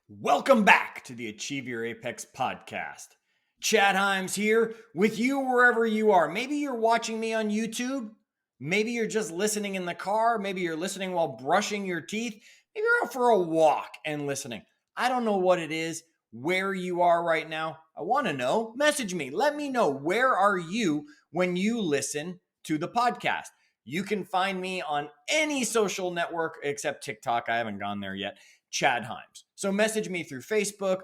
Welcome back to the Achieve Your Apex podcast. Chad Himes here with you wherever you are. Maybe you're watching me on YouTube. Maybe you're just listening in the car. Maybe you're listening while brushing your teeth. Maybe you're out for a walk and listening. I don't know what it is, where you are right now. I want to know. Message me. Let me know. Where are you when you listen to the podcast? You can find me on any social network except TikTok. I haven't gone there yet. Chad Himes. So message me through Facebook,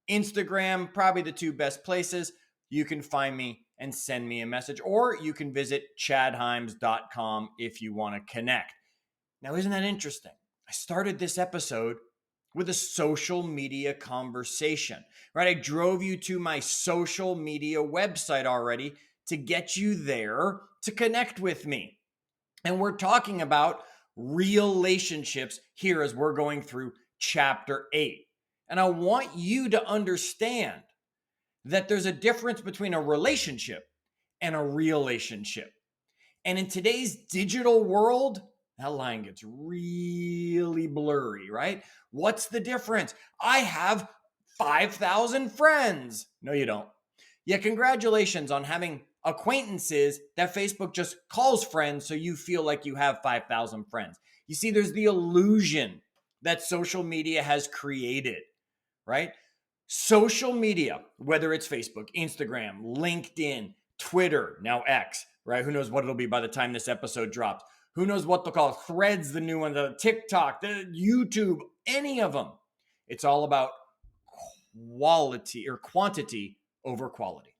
Instagram, probably the two best places. You can find me and send me a message, or you can visit chadhimes.com if you want to connect. Now, isn't that interesting? I started this episode with a social media conversation, right? I drove you to my social media website already to get you there to connect with me. And we're talking about relationships here as we're going through chapter 8. And I want you to understand that there's a difference between a relationship and a relationship. And in today's digital world, that line gets really blurry, right? What's the difference? I have 5,000 friends. No, you don't. Yeah, congratulations on having acquaintances that Facebook just calls friends so you feel like you have 5,000 friends. You see, there's the illusion that social media has created, right? Social media, whether it's Facebook, Instagram, LinkedIn, Twitter, now X, right? Who knows what it'll be by the time this episode drops? Who knows what they'll call Threads, the new one, the TikTok, the YouTube, any of them. It's all about quality or quantity over quality.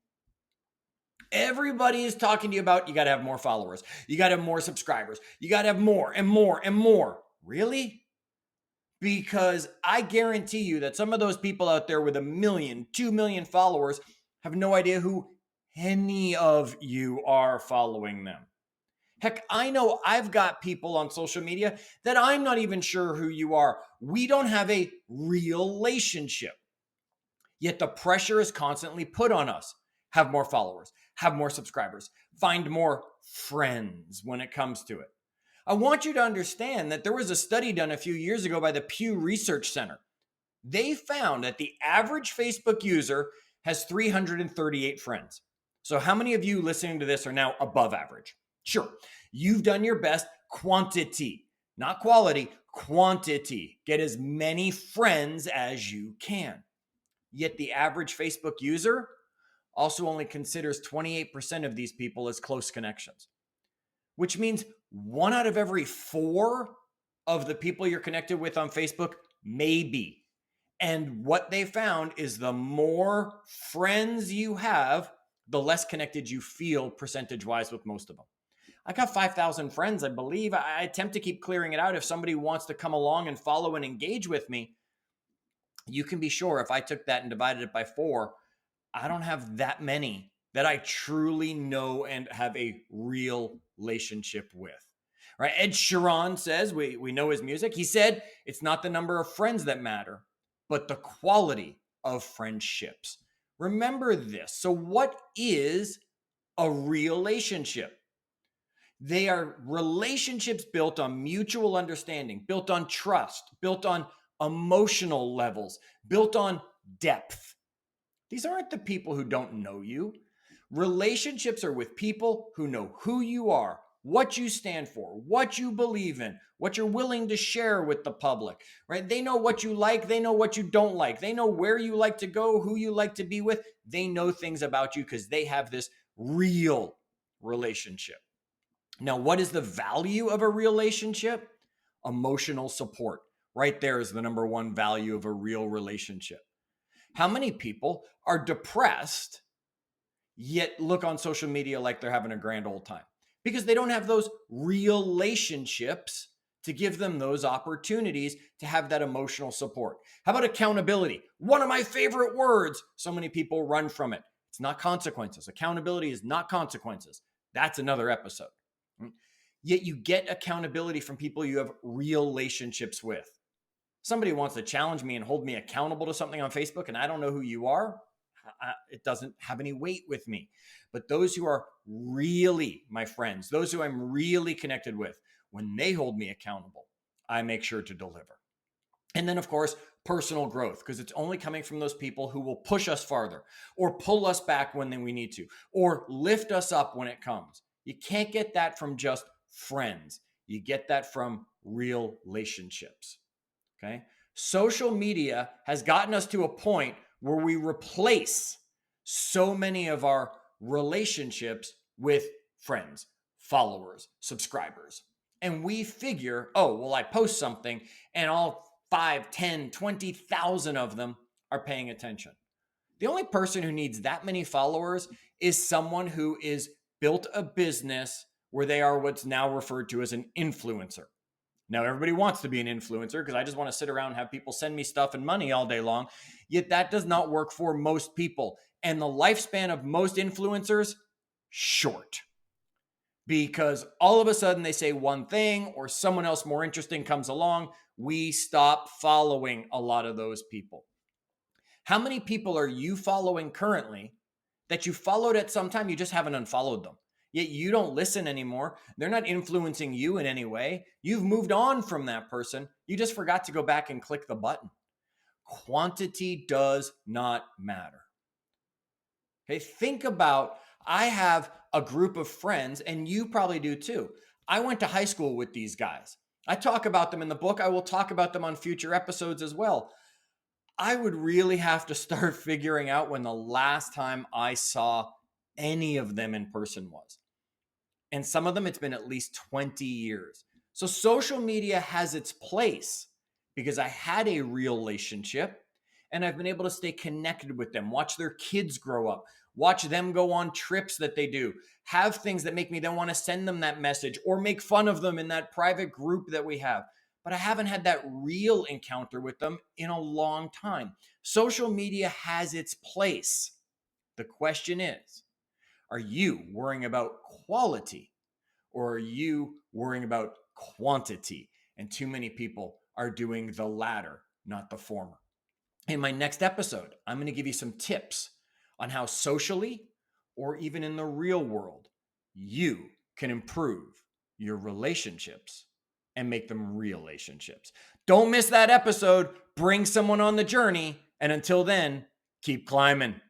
Everybody is talking to you about you got to have more followers. You got to have more subscribers. You got to have more and more and more. Really? Because I guarantee you that some of those people out there with 1 million, 2 million followers have no idea who any of you are following them. Heck, I know I've got people on social media that I'm not even sure who you are. We don't have a relationship. Yet the pressure is constantly put on us. Have more followers, have more subscribers, find more friends when it comes to it. I want you to understand that there was a study done a few years ago by the Pew Research Center. They found that the average Facebook user has 338 friends. So how many of you listening to this are now above average? Sure, you've done your best. Quantity, not quality, quantity. Get as many friends as you can. Yet the average Facebook user also only considers 28% of these people as close connections, which means 1 out of every 4 of the people you're connected with on Facebook may be. And what they found is the more friends you have, the less connected you feel percentage-wise with most of them. I got 5,000 friends, I believe. I attempt to keep clearing it out. If somebody wants to come along and follow and engage with me, you can be sure if I took that and divided it by 4, I don't have that many that I truly know and have a real relationship with. Right? Ed Sheeran says, we know his music. He said, it's not the number of friends that matter, but the quality of friendships. Remember this. So what is a relationship? They are relationships built on mutual understanding, built on trust, built on emotional levels, built on depth. These aren't the people who don't know you. Relationships are with people who know who you are, what you stand for, what you believe in, what you're willing to share with the public, right? They know what you like. They know what you don't like. They know where you like to go, who you like to be with. They know things about you because they have this real relationship. Now, what is the value of a relationship? Emotional support. Right there is the number one value of a real relationship. How many people are depressed yet look on social media like they're having a grand old time? Because they don't have those relationships to give them those opportunities to have that emotional support. How about accountability? One of my favorite words. So many people run from it. It's not consequences. Accountability is not consequences. That's another episode. Yet you get accountability from people you have real relationships with. Somebody wants to challenge me and hold me accountable to something on Facebook and I don't know who you are, it doesn't have any weight with me. But those who are really my friends, those who I'm really connected with, when they hold me accountable, I make sure to deliver. And then, of course, personal growth, because it's only coming from those people who will push us farther or pull us back when we need to or lift us up when it comes. You can't get that from just friends. You get that from real relationships. Okay. Social media has gotten us to a point where we replace so many of our relationships with friends, followers, subscribers. And we figure, oh, well, I post something and all 5, 10, 20,000 of them are paying attention. The only person who needs that many followers is someone who is built a business where they are what's now referred to as an influencer. Now, everybody wants to be an influencer because I just want to sit around and have people send me stuff and money all day long. Yet that does not work for most people. And the lifespan of most influencers, short. Because all of a sudden they say one thing or someone else more interesting comes along. We stop following a lot of those people. How many people are you following currently that you followed at some time, you just haven't unfollowed them? Yet you don't listen anymore. They're not influencing you in any way. You've moved on from that person. You just forgot to go back and click the button. Quantity does not matter. Okay, think about, I have a group of friends, and you probably do too. I went to high school with these guys. I talk about them in the book. I will talk about them on future episodes as well. I would really have to start figuring out when the last time I saw any of them in person was. And some of them, it's been at least 20 years. So social media has its place because I had a real relationship and I've been able to stay connected with them, watch their kids grow up, watch them go on trips that they do, have things that make me then want to send them that message or make fun of them in that private group that we have. But I haven't had that real encounter with them in a long time. Social media has its place. The question is, are you worrying about quality or are you worrying about quantity? And too many people are doing the latter, not the former. In my next episode, I'm going to give you some tips on how socially or even in the real world, you can improve your relationships and make them real relationships. Don't miss that episode. Bring someone on the journey. And until then, keep climbing.